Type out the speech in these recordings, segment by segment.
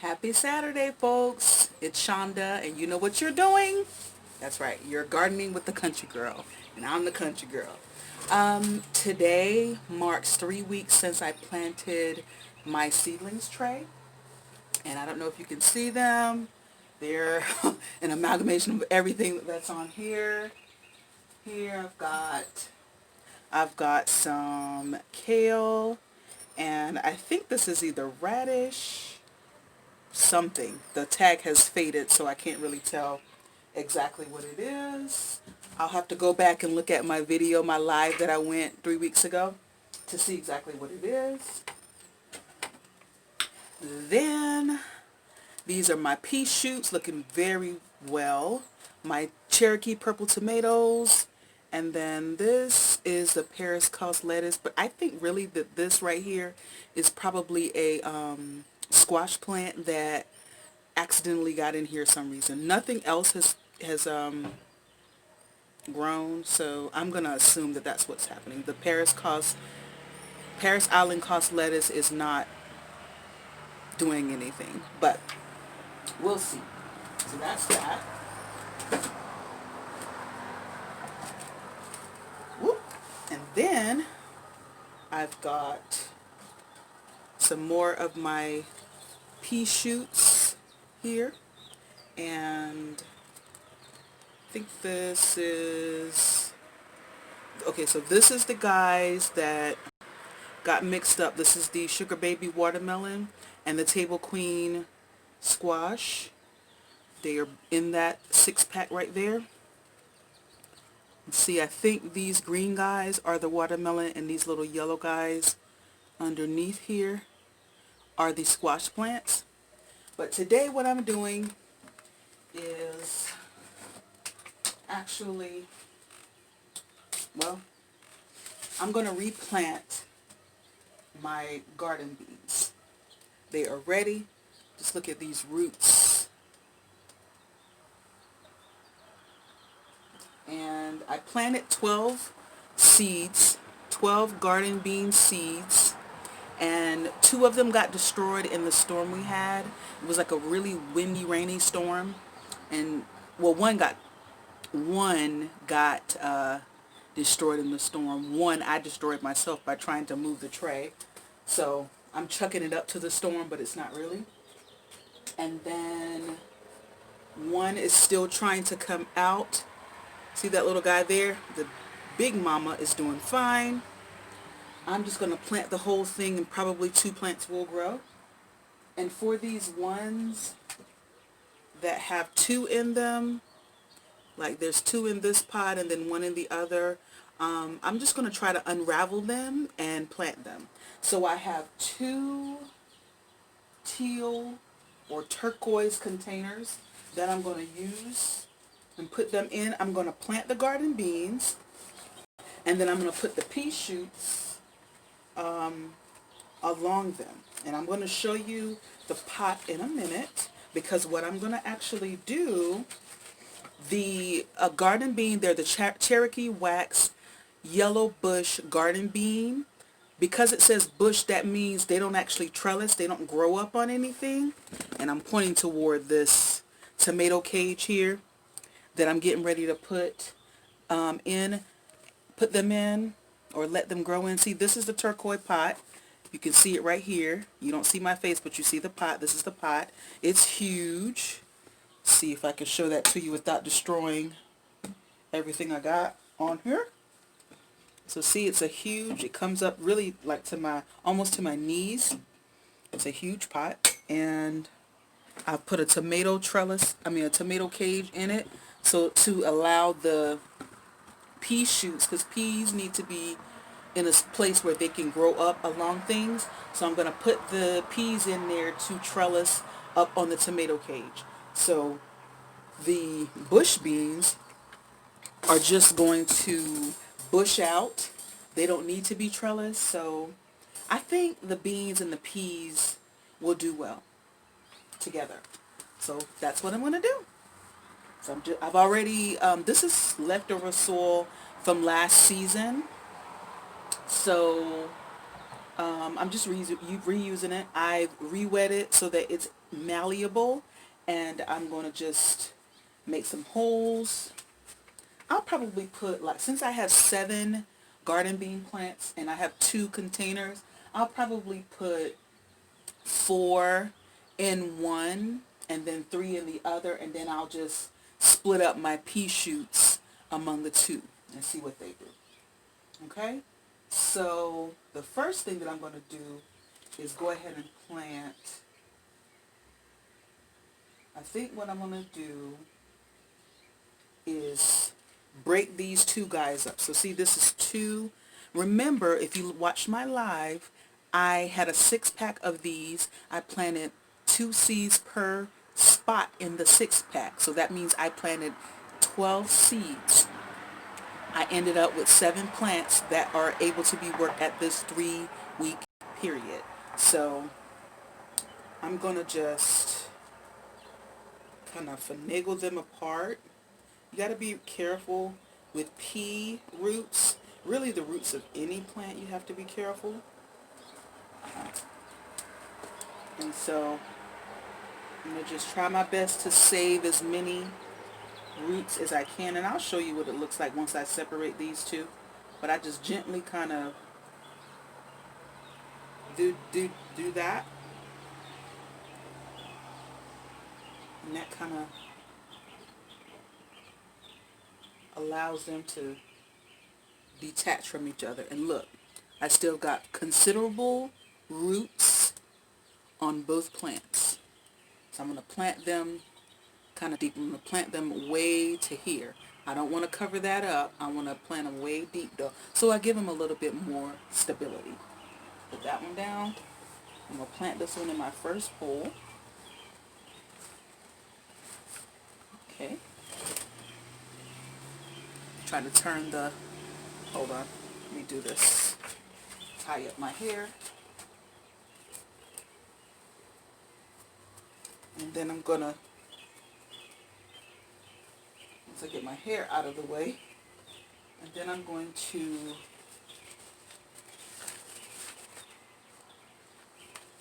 Happy Saturday, folks. It's Shonda, and you know what you're doing? That's right. You're gardening with the country girl, and I'm the country girl. Today marks 3 weeks since I planted my seedlings tray, and I don't know if you can see them. They're an amalgamation of everything that's on here. Here I've got some kale, and I think this is either radish something. The tag has faded, so I can't really tell exactly what it is. I'll have to go back and look at my video, my live that I went 3 weeks ago to see exactly what it is. Then these are my pea shoots looking very well. My Cherokee purple tomatoes. And then this is the Paris Cause lettuce. But I think really that this right here is probably a squash plant that accidentally got in here for some reason. Nothing else has grown, so I'm gonna assume that that's what's happening. The Paris Island Cause lettuce is not doing anything, but we'll see. So that's that. Whoop. And then I've got some more of my pea shoots here, and I think this is okay. So this is the guys that got mixed up. This is the Sugar Baby watermelon and the Table Queen squash. They are in that 6-pack right there. See, I think these green guys are the watermelon, and these little yellow guys underneath here are the squash plants. But today what I'm doing is actually, well, I'm going to replant my garden beans. They are ready. Just look at these roots. And I planted 12 seeds, 12 garden bean seeds, and 2 of them got destroyed in the storm we had. It was like a really windy, rainy storm, and well, one got destroyed in the storm. One I destroyed myself by trying to move the tray, so I'm chucking it up to the storm, but it's not really. And then one is still trying to come out. See that little guy there? The big mama is doing fine. I'm just going to plant the whole thing, and probably 2 plants will grow. And for these ones that have 2 in them, like there's 2 in this pot and then 1 in the other, I'm just going to try to unravel them and plant them. So I have 2 teal or turquoise containers that I'm going to use and put them in. I'm going to plant the garden beans, and then I'm going to put the pea shoots along them. And I'm going to show you the pot in a minute, because what I'm going to actually do, the garden bean, they're the Cherokee wax yellow bush garden bean. Because it says bush, that means they don't actually trellis, they don't grow up on anything. And I'm pointing toward this tomato cage here that I'm getting ready to put them in, or let them grow in. See, this is the turquoise pot. You can see it right here. You don't see my face, but you see the pot. This is the pot. It's huge. See if I can show that to you without destroying everything I got on here. So see, it's a huge, it comes up really like to my, almost to my knees. It's a huge pot, and I put a tomato cage in it, so to allow the pea shoots, because peas need to be in a place where they can grow up along things. So I'm going to put the peas in there to trellis up on the tomato cage. So the bush beans are just going to bush out. They don't need to be trellised. So I think the beans and the peas will do well together. So that's what I'm going to do. So I've already, this is leftover soil from last season. So I'm just reusing it. I've re-wet it so that it's malleable, and I'm going to just make some holes. I'll probably put, like, since I have 7 garden bean plants and I have 2 containers, I'll probably put 4 in one and then 3 in the other, and then I'll just split up my pea shoots among the 2 and see what they do. Okay? So the first thing that I'm going to do is go ahead and plant. I think what I'm going to do is break these 2 guys up. So see, this is 2. Remember, if you watched my live, I had a 6-pack of these. I planted 2 seeds per spot in the 6-pack. So that means I planted 12 seeds. I ended up with 7 plants that are able to be worked at this 3-week period. So I'm going to just kind of finagle them apart. You got to be careful with pea roots. Really, the roots of any plant, you have to be careful. And so I'm going to just try my best to save as many roots as I can. And I'll show you what it looks like once I separate these 2. But I just gently kind of do that. And that kind of allows them to detach from each other. And look, I still got considerable roots on both plants. So I'm going to plant them kind of deep. I'm going to plant them way to here. I don't want to cover that up. I want to plant them way deep though. So I give them a little bit more stability. Put that one down. I'm going to plant this one in my first hole. Okay. Try to turn the, hold on, let me do this. Tie up my hair. And then I'm going to, once I get my hair out of the way, and then I'm going to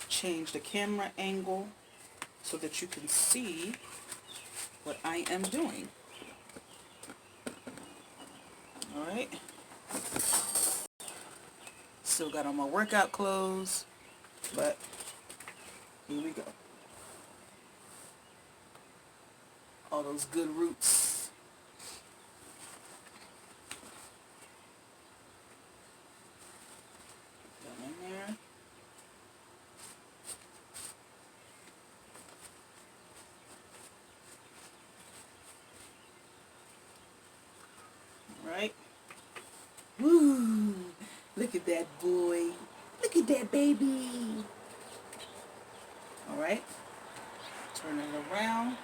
change the camera angle so that you can see what I am doing. Alright. Still got on my workout clothes, but here we go. All those good roots. Put them in there. Alright. Woo! Look at that boy. Look at that baby. Alright. Turn it around.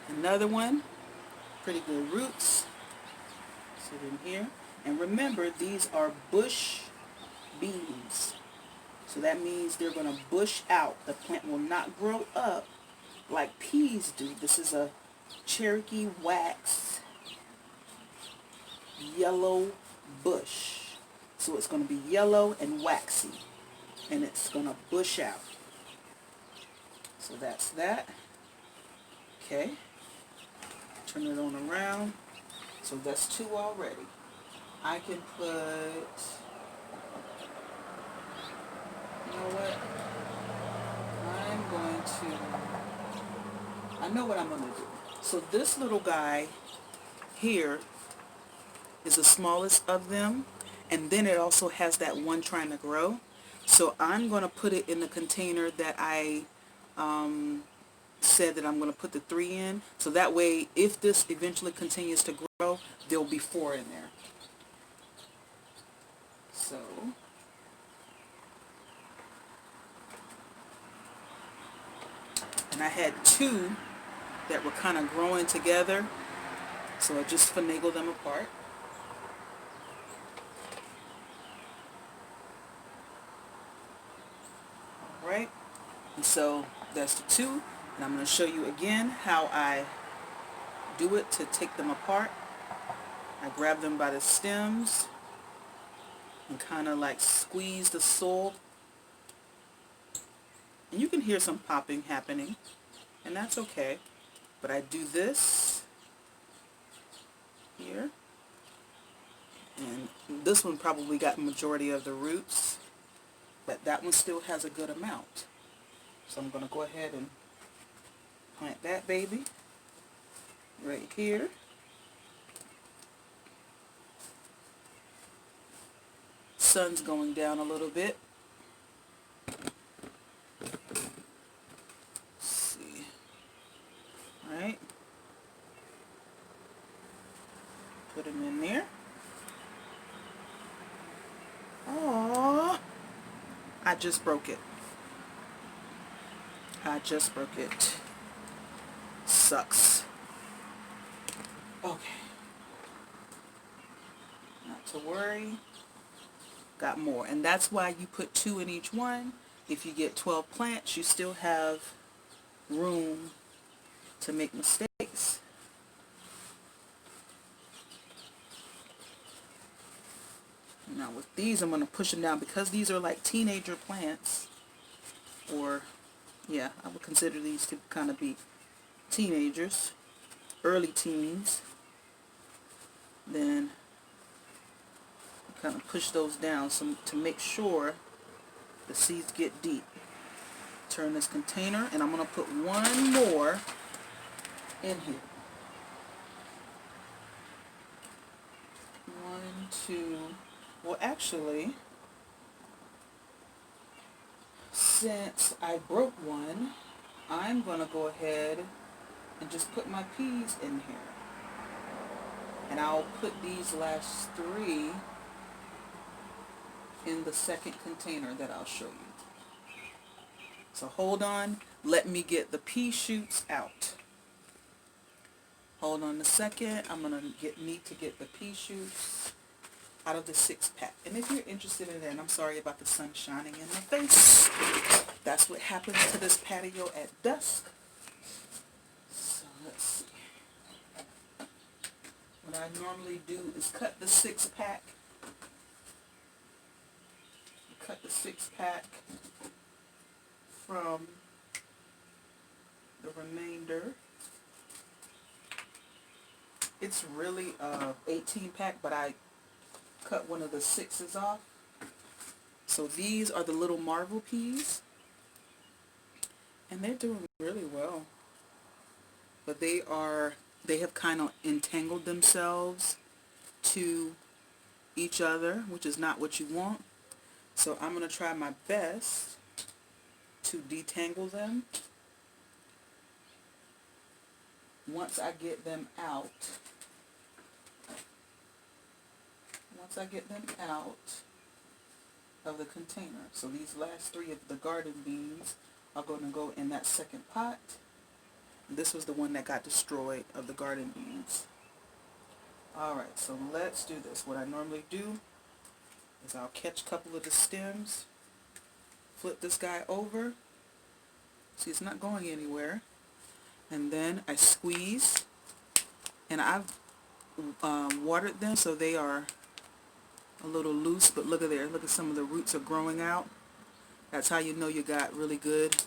Another one. Pretty good roots. Sit in here. And remember, these are bush beans. So that means they're going to bush out. The plant will not grow up like peas do. This is a Cherokee wax yellow bush. So it's going to be yellow and waxy. And it's going to bush out. So that's that. Okay. Turn it on around. So that's 2 already. I can put, you know what? I know what I'm going to do. So this little guy here is the smallest of them. And then it also has that one trying to grow. So I'm going to put it in the container that I said that I'm going to put the 3 in. So that way, if this eventually continues to grow, there'll be 4 in there. So, and I had 2 that were kind of growing together. So I just finagled them apart. Alright, and so that's the 2, and I'm going to show you again how I do it to take them apart. I grab them by the stems, and kind of like squeeze the soil. And you can hear some popping happening, and that's okay. But I do this here, and this one probably got the majority of the roots, but that one still has a good amount. So I'm going to go ahead and plant that baby right here. Sun's going down a little bit. Let's see. All right. Put him in there. Oh, I just broke it. I just broke it. Sucks. Okay. Not to worry. Got more. And that's why you put 2 in each one. If you get 12 plants, you still have room to make mistakes. Now with these, I'm going to push them down because these are like teenager plants. Or, yeah, I would consider these to kind of be teenagers, early teens. Then kind of push those down to make sure the seeds get deep. Turn this container, and I'm going to put one more in here. 1, 2, well actually, since I broke one, I'm going to go ahead and just put my peas in here. And I'll put these last 3 in the second container that I'll show you. So hold on, let me get the pea shoots out. Hold on a second, I'm going to need to get the pea shoots out of the 6-pack. And if you're interested in that, and I'm sorry about the sun shining in my face, that's what happens to this patio at dusk. So let's see. What I normally do is cut the 6-pack. Cut the 6-pack from the remainder. It's really a 18-pack, but I cut one of the 6s off. So these are the little marvel peas, and they're doing really well. But they have kind of entangled themselves to each other, which is not what you want. So I'm going to try my best to detangle them. Once I get them out, of the container. So these last 3 of the garden beans are going to go in that second pot. This was the one that got destroyed of the garden beans. Alright, so let's do this. What I normally do is I'll catch a couple of the stems, flip this guy over. See, it's not going anywhere. And then I squeeze, and I've watered them so they are a little loose, but look at there. Look at some of the roots are growing out. That's how you know you got really good.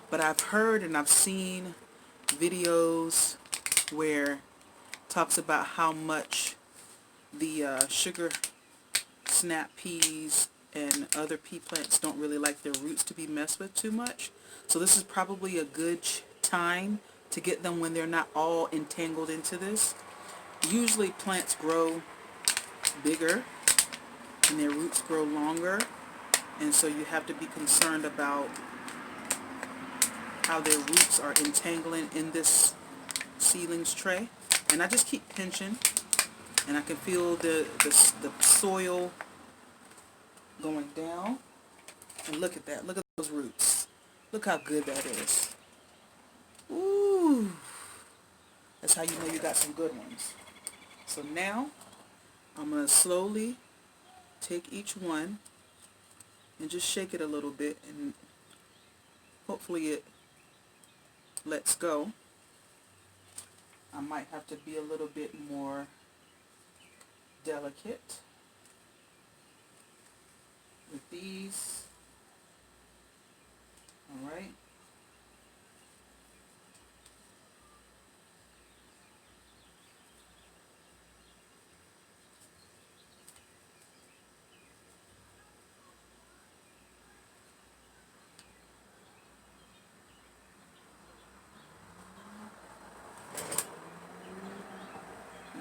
But I've heard and I've seen videos where it talks about how much the sugar snap peas and other pea plants don't really like their roots to be messed with too much. So this is probably a good time to get them when they're not all entangled into this. Usually plants grow bigger and their roots grow longer, and so you have to be concerned about how their roots are entangling in this seedlings tray. And I just keep pinching, and I can feel the soil going down. And look at that. Look at those roots. Look how good that is. Ooh. That's how you know you got some good ones. So now I'm going to slowly take each one and just shake it a little bit, and hopefully it lets go. I might have to be a little bit more delicate. with these. All right.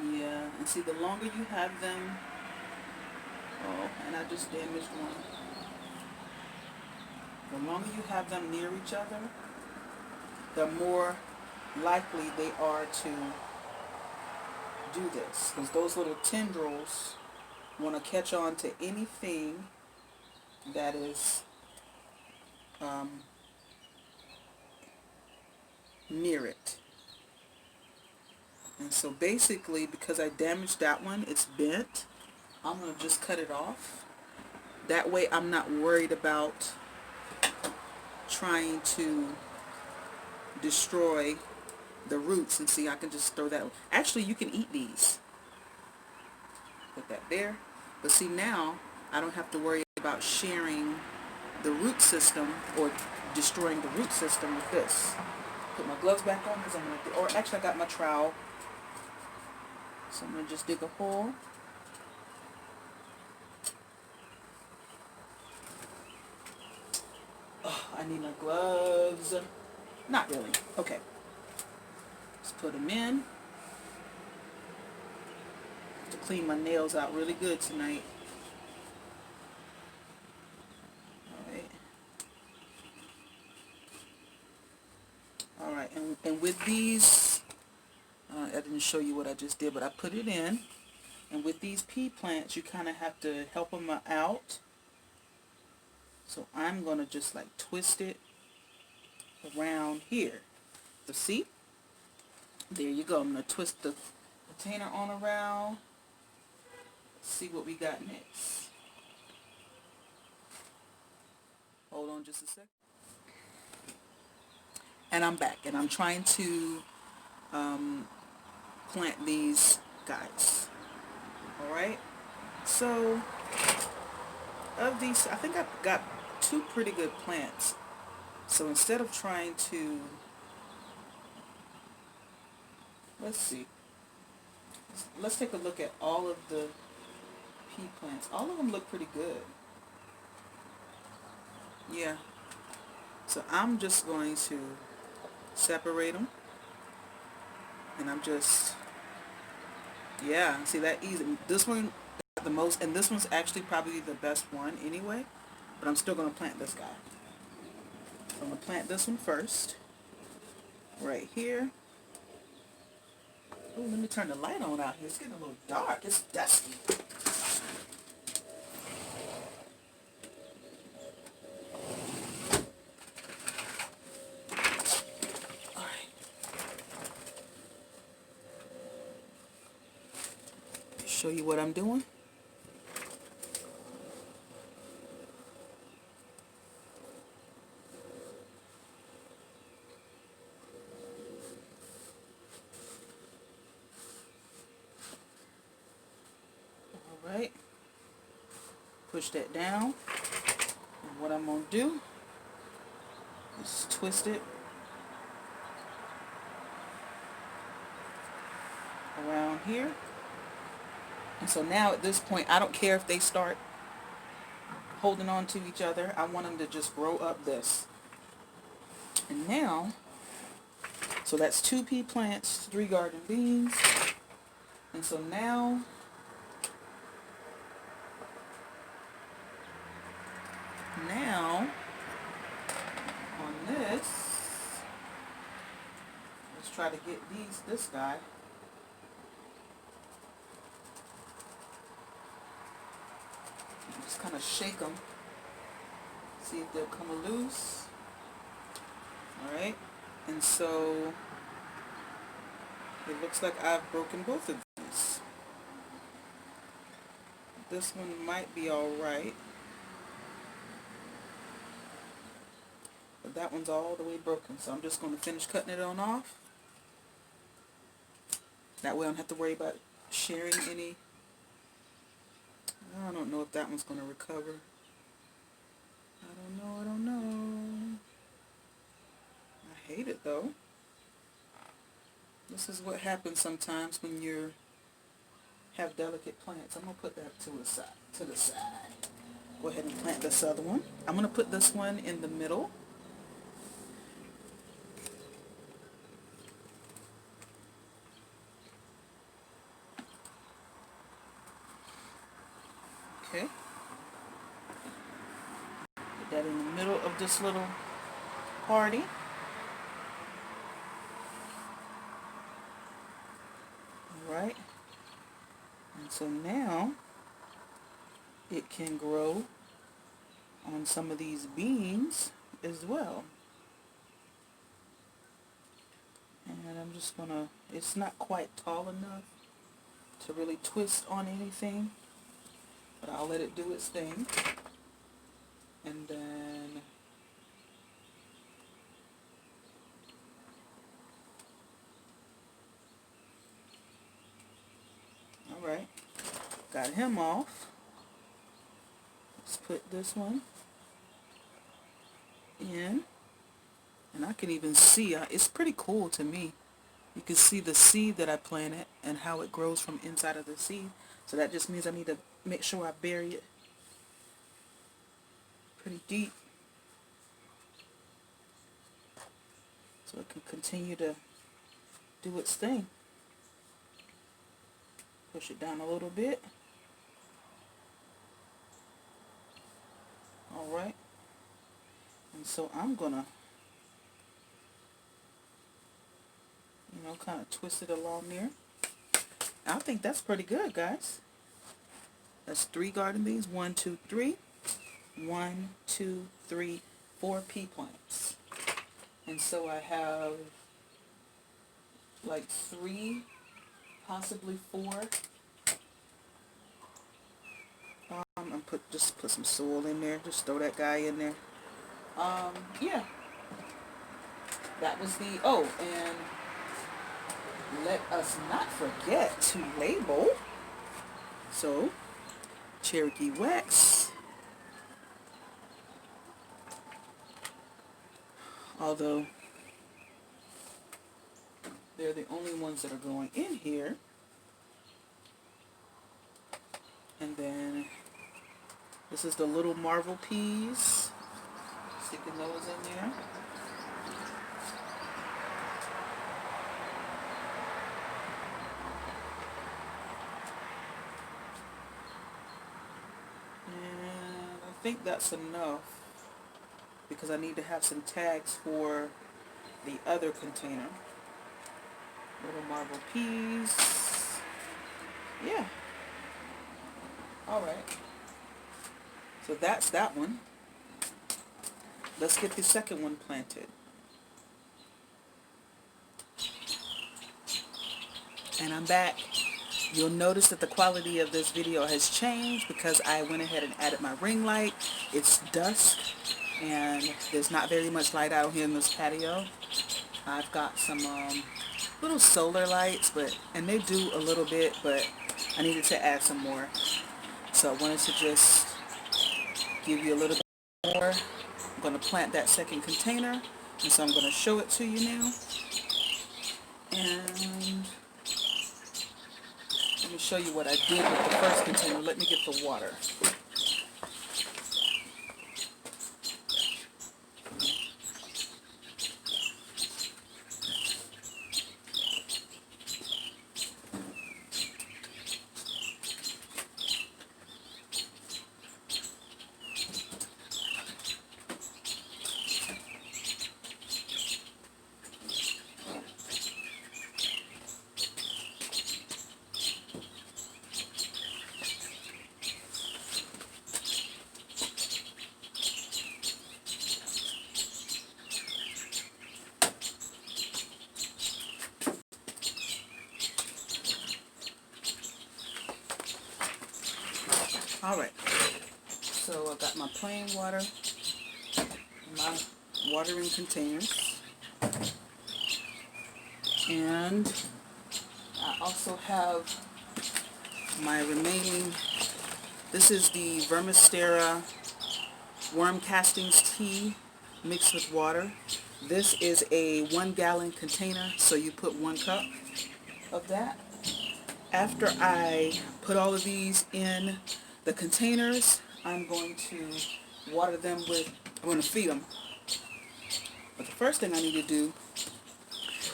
Yeah, and see, the longer you have them, oh, and I just damaged one. The longer you have them near each other, the more likely they are to do this. Because those little tendrils want to catch on to anything that is near it. And so basically, because I damaged that one, it's bent, I'm going to just cut it off. That way I'm not worried about trying to destroy the roots. And see, I can just throw that. Actually, you can eat these. Put that there. But see, now I don't have to worry about sharing the root system or destroying the root system with this. Put my gloves back on because I'm going to, or actually I got my trowel. So I'm going to just dig a hole. Oh, I need my gloves. Not really. Okay. Let's put them in. I have to clean my nails out really good tonight. Alright. Alright, and with these, I didn't show you what I just did, but I put it in. And with these pea plants, you kind of have to help them out. So I'm going to just like twist it around here. So see? There you go. I'm going to twist the container on around. Let's see what we got next. Hold on just a sec. And I'm back. And I'm trying to plant these guys. Alright? So, of these, I think I've got 2 pretty good plants. So instead of trying to, let's see, let's take a look at all of the pea plants. All of them look pretty good. Yeah. So I'm just going to separate them. And I'm just, yeah, see that easy. This one got the most, and this one's actually probably the best one anyway. But I'm still going to plant this guy. I'm going to plant this one first. Right here. Oh, let me turn the light on out here. It's getting a little dark. It's dusky. Alright. Show you what I'm doing. Alright. Push that down. And what I'm going to do is twist it around here. And so now at this point, I don't care if they start holding on to each other. I want them to just grow up this. And now, so that's 2 pea plants, 3 garden beans. And so now, on this, let's try to get this guy. Just kind of shake them. See if they'll come loose. Alright. And so it looks like I've broken both of these. This one might be alright. But that one's all the way broken. So I'm just going to finish cutting it on off. That way I don't have to worry about sharing any. I don't know if that one's going to recover. I don't know. I hate it though. This is what happens sometimes when you have delicate plants. I'm going to put that to the side. Go ahead and plant this other one. I'm going to put this one in the middle. Okay. Put that in the middle of this little party. Alright. And so now it can grow on some of these beans as well. And I'm just gonna, it's not quite tall enough to really twist on anything, but I'll let it do its thing. And then alright, got him off. Let's put this one in. And I can even see, it's pretty cool to me. You can see the seed that I planted and how it grows from inside of the seed. So that just means I need to make sure I bury it pretty deep so it can continue to do its thing. Push it down a little bit. Alright. And so I'm gonna, you know, kind of twist it along there. I think that's pretty good, guys. That's 3 garden beans. 1, 2, 3. 1, 2, 3, 4 pea plants. And so I have like 3, possibly 4. And just put some soil in there. Just throw that guy in there. Yeah. That was the, oh, and let us not forget to label. So, Cherokee wax. Although they're the only ones that are going in here. And then this is the little marvel peas. Sticking those in there. And I think that's enough because I need to have some tags for the other container. Little marble peas. Yeah. Alright. So that's that one. Let's get the second one planted. And I'm back. You'll notice that the quality of this video has changed because I went ahead and added my ring light. It's dusk and there's not very much light out here in this patio. I've got some little solar lights, and they do a little bit, but I needed to add some more. So I wanted to just give you a little bit more. I'm going to plant that second container, and so I'm going to show it to you now. And let me show you what I did with the first container. Let me get the water. Alright, so I got my plain water, my watering containers, and I also have my remaining, this is the Vermistera worm castings tea mixed with water. This is a 1 gallon container, so you put 1 cup of that. After I put all of these in the containers, I'm going to water them with, I'm going to feed them. But the first thing I need to do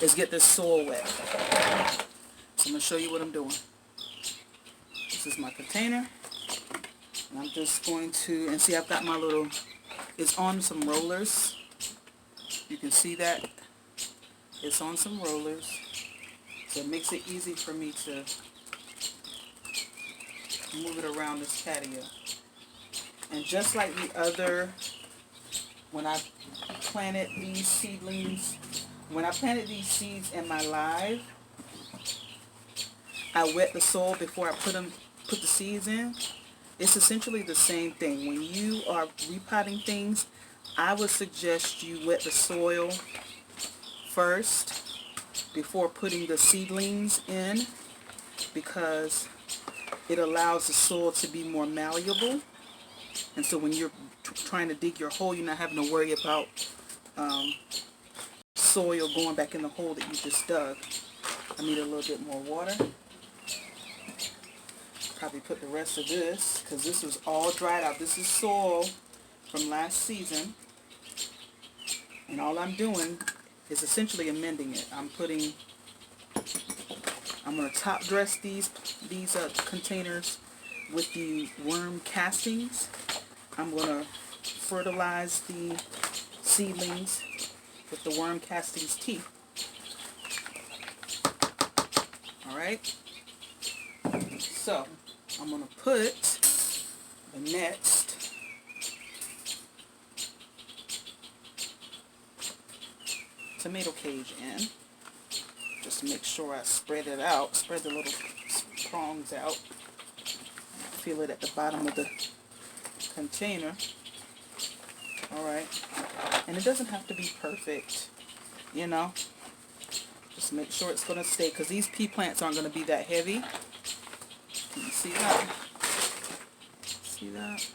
is get this soil wet. So I'm going to show you what I'm doing. This is my container. And I'm just going to, and see I've got my little, it's on some rollers. You can see that. It's on some rollers. So it makes it easy for me to move it around this patio. And just like the other, when I planted these seedlings, when I planted these seeds in my live, I wet the soil before I put the seeds in. It's essentially the same thing. When you are repotting things, I would suggest you wet the soil first before putting the seedlings in, because it allows the soil to be more malleable. And so when you're trying to dig your hole, you're not having to worry about soil going back in the hole that you just dug. I need a little bit more water. Probably put the rest of this, because this was all dried out. This is soil from last season. And all I'm doing is essentially amending it. I'm going to top dress these containers with the worm castings. I'm going to fertilize the seedlings with the worm castings tea. Alright? So, I'm going to put the next tomato cage in, just to make sure I spread it out, spread the little prongs out. Feel it at the bottom of the container. Alright, and it doesn't have to be perfect, you know, just make sure it's going to stay, because these pea plants aren't going to be that heavy. Can you see that? See that?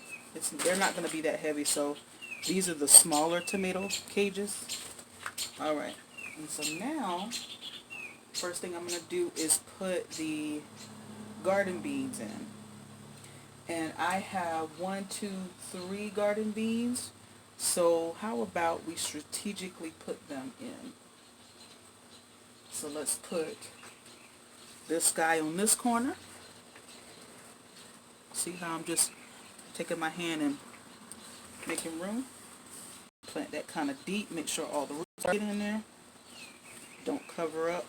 They're not going to be that heavy, so these are the smaller tomato cages. Alright, and so now, first thing I'm going to do is put the garden beans in. And I have 1, 2, 3 garden beans, so how about we strategically put them in? So let's put this guy on this corner. See how I'm just taking my hand and making room? Plant that kind of deep, make sure all the roots get in there. Don't cover up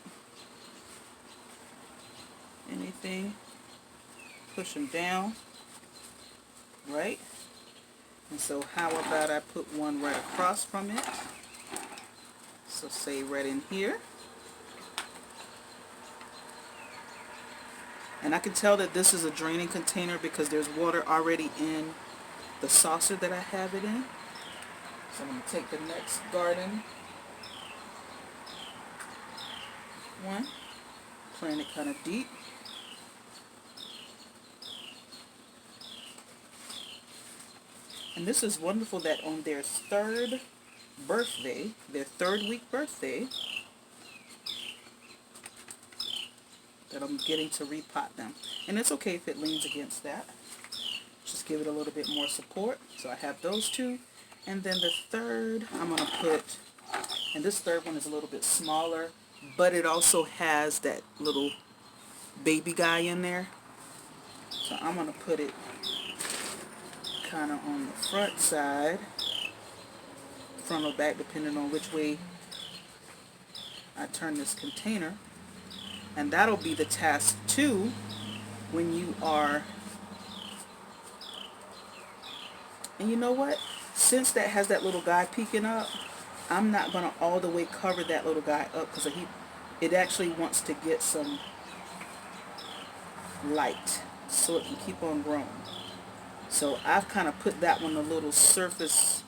anything. Push them down, right? And so how about I put one right across from it? So say right in here. And I can tell that this is a draining container because there's water already in the saucer that I have it in. So I'm going to take the next garden one, plant it kind of deep. And this is wonderful that on their third birthday, their 3rd week birthday, that I'm getting to repot them. And it's okay if it leans against that. Just give it a little bit more support. So I have those two. And then the third, I'm going to put, and this third one is a little bit smaller, but it also has that little baby guy in there. So I'm going to put it kind of on the front side, front or back, depending on which way I turn this container. And that'll be the task too when you are, and you know what, since that has that little guy peeking up, I'm not going to all the way cover that little guy up, because it actually wants to get some light so it can keep on growing. So I've kind of put that one a little surface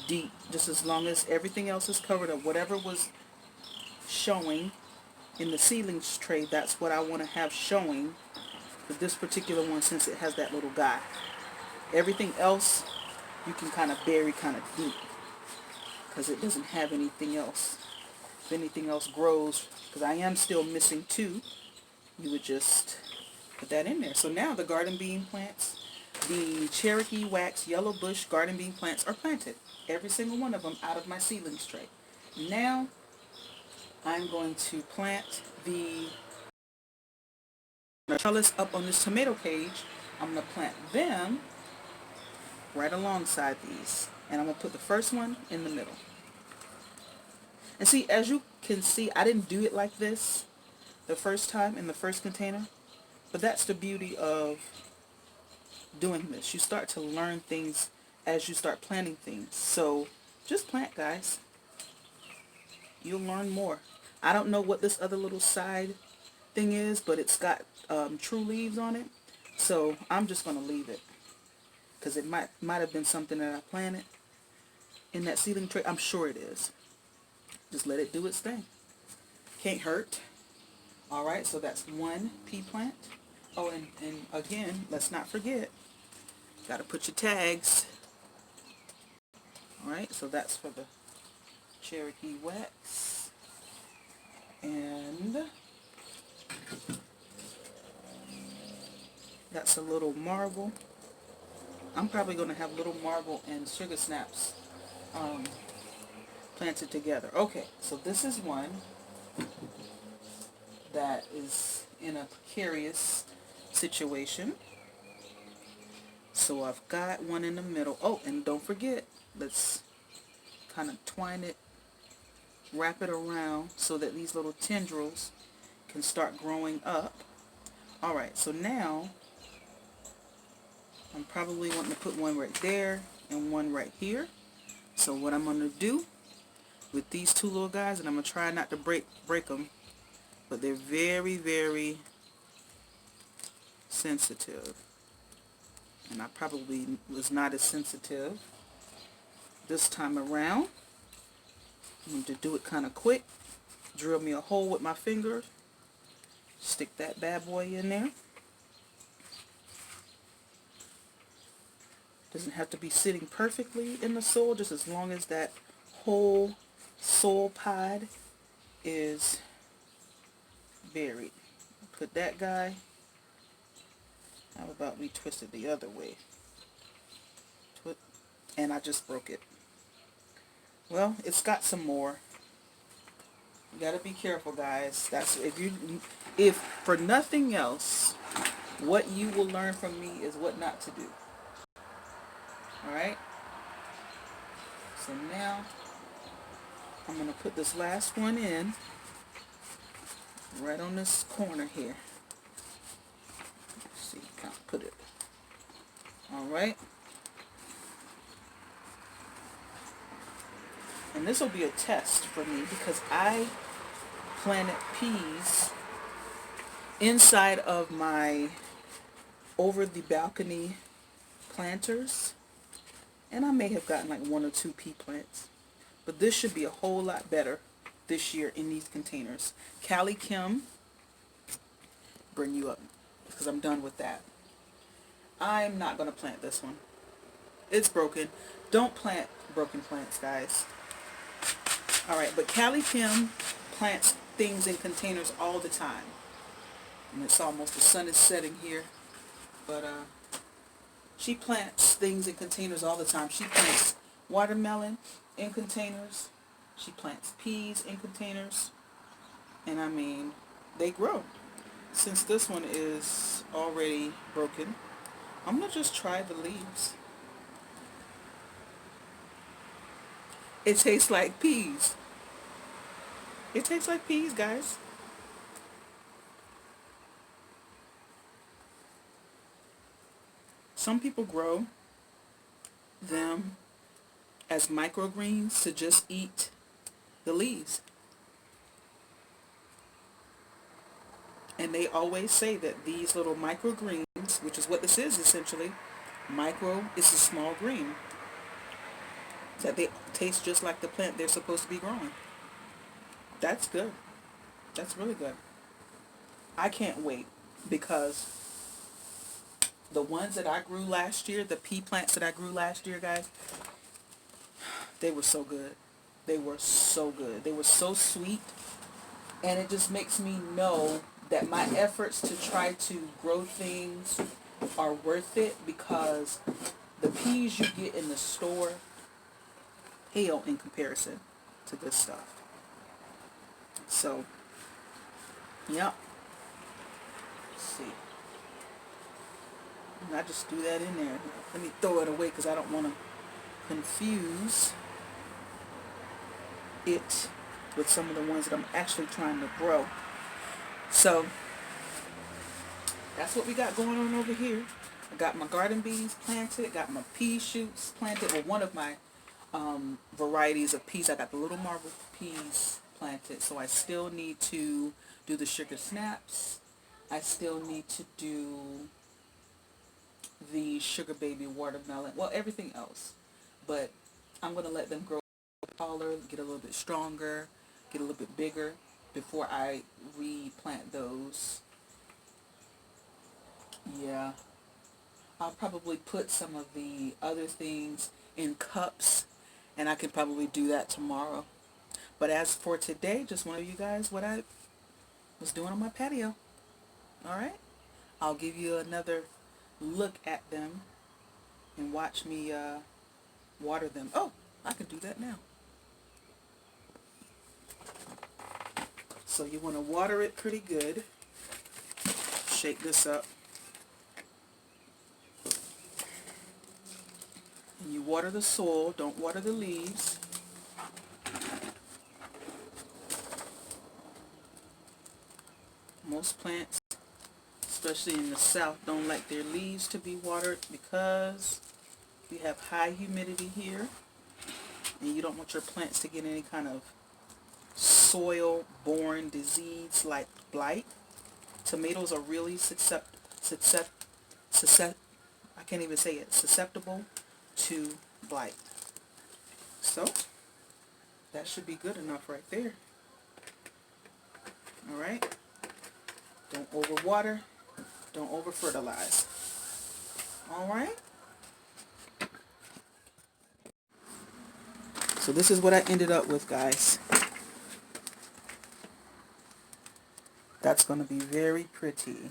deep, just as long as everything else is covered up. Whatever was showing in the seedlings tray, that's what I want to have showing for this particular one, since it has that little guy. Everything else you can kind of bury kind of deep because it doesn't have anything else. If anything else grows, because I am still missing two, you would just put that in there. So now the garden bean plants, the Cherokee wax yellow bush garden bean plants are planted. Every single one of them out of my seedlings tray. Now I'm going to plant the trellis up on this tomato cage. I'm going to plant them right alongside these. And I'm going to put the first one in the middle. And see, as you can see, I didn't do it like this the first time in the first container. But that's the beauty of doing this. You start to learn things as you start planting things. So just plant, guys. You'll learn more. I don't know what this other little side thing is, but it's got true leaves on it. So I'm just going to leave it. Because it might have been something that I planted in that seedling tray. I'm sure it is. Just let it do its thing. Can't hurt. Alright, so that's one pea plant. Oh, and again, let's not forget, got to put your tags. Alright, so that's for the Cherokee wax. And that's a little marble. I'm probably going to have little marble and sugar snaps planted together. Okay, so this is one that is in a precarious situation. So I've got one in the middle. Oh, and don't forget, let's kind of twine it, wrap it around so that these little tendrils can start growing up. Alright, so now I'm probably wanting to put one right there and one right here. So what I'm going to do with these two little guys, and I'm going to try not to break them, but they're very, very sensitive. And I probably was not as sensitive this time around. I'm going to do it kind of quick. Drill me a hole with my finger. Stick that bad boy in there. Doesn't have to be sitting perfectly in the soil, just as long as that whole soil pod is buried. Put that guy. How about we twist it the other way? And I just broke it. Well, it's got some more. You gotta be careful, guys. That's if for nothing else, what you will learn from me is what not to do. Alright? So now I'm gonna put this last one in right on this corner here. Let's see, kind of put it. Alright. And this will be a test for me because I planted peas inside of my over the balcony planters, and I may have gotten like 1 or 2 pea plants, but this should be a whole lot better this year in these containers. Callie Kim, bring you up because I'm done with that. I'm not going to plant this one. It's broken. Don't plant broken plants, guys. Alright, but Callie Kim plants things in containers all the time. And it's almost, the sun is setting here. But she plants things in containers all the time. She plants watermelon in containers. She plants peas in containers. And I mean, they grow. Since this one is already broken, I'm going to just try the leaves. It tastes like peas. It tastes like peas, guys. Some people grow them as microgreens to just eat the leaves. And they always say that these little microgreens, which is what this is essentially, micro is a small green, that they taste just like the plant they're supposed to be growing. That's good. That's really good. I can't wait because The ones that I grew last year, the pea plants that I grew last year, guys, they were so good. They were so good. They were so sweet. And it just makes me know that my efforts to try to grow things are worth it, because the peas you get in the store pale in comparison to this stuff. So, yep. Let's see. And I just threw that in there. Let me throw it away because I don't want to confuse it with some of the ones that I'm actually trying to grow. So, that's what we got going on over here. I got my garden beans planted, got my pea shoots planted, or one of my varieties of peas. I got the little marble peas planted, so I still need to do the sugar snaps. I still need to do the sugar baby watermelon, well, everything else. But I'm going to let them grow taller, get a little bit stronger, get a little bit bigger before I replant those. Yeah, I'll probably put some of the other things in cups, and I can probably do that tomorrow. But as for today, just want to show you guys what I was doing on my patio. Alright? I'll give you another look at them and watch me water them. Oh, I can do that now. So you want to water it pretty good. Shake this up. And you water the soil, don't water the leaves. Most plants, especially in the south, don't like their leaves to be watered because we have high humidity here, and you don't want your plants to get any kind of soil-borne disease like blight. Tomatoes are really I can't even say it, susceptible to blight. So that should be good enough right there. Alright? Don't overwater, don't over fertilize. Alright? So this is what I ended up with, guys. That's going to be very pretty.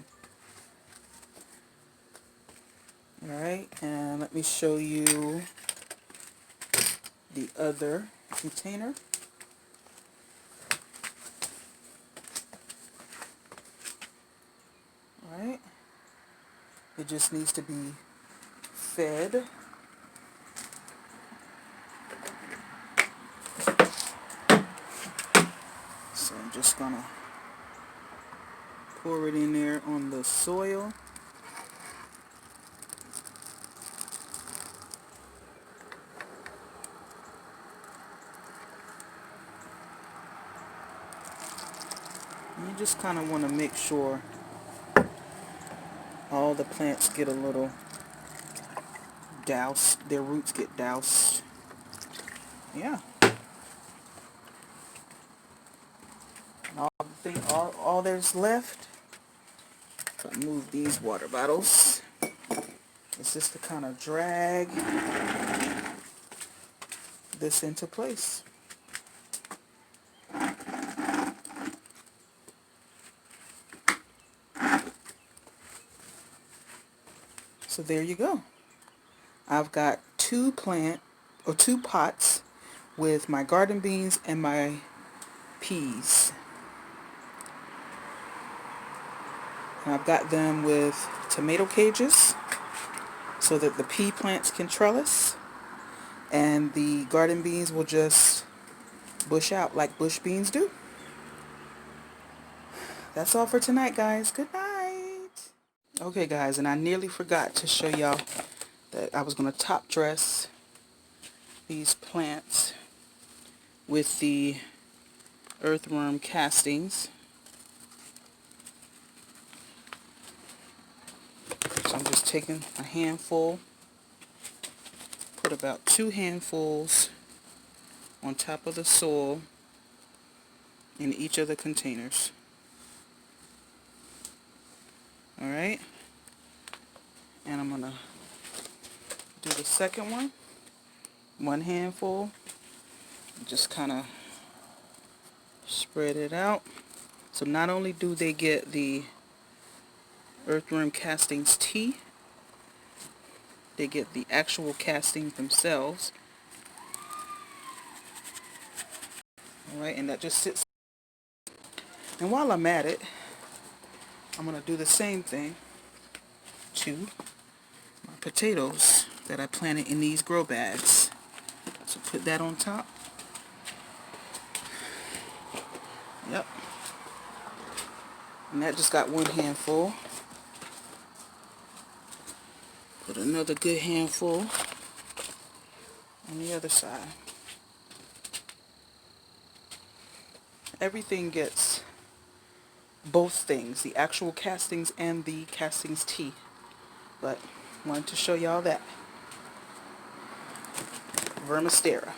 Alright, and let me show you the other container. Alright, it just needs to be fed. So I'm just going to pour it in there on the soil. You just kind of want to make sure all the plants get a little doused, their roots get doused. Yeah. And all there's left, if I move these water bottles, it's just to kind of drag this into place. So there you go. I've got two pots with my garden beans and my peas. And I've got them with tomato cages so that the pea plants can trellis, and the garden beans will just bush out like bush beans do. That's all for tonight, guys. Good night. Okay, guys, and I nearly forgot to show y'all that I was going to top dress these plants with the earthworm castings. So I'm just taking a handful, put about 2 handfuls on top of the soil in each of the containers. Alright? And I'm going to do the second one. One handful. Just kind of spread it out. So not only do they get the earthworm castings tea, they get the actual castings themselves. Alright, and that just sits. And while I'm at it, I'm going to do the same thing to my potatoes that I planted in these grow bags. So put that on top. Yep. And that just got one handful. Put another good handful on the other side. Everything gets both things, the actual castings and the castings tea. But wanted to show y'all that. Vermistera.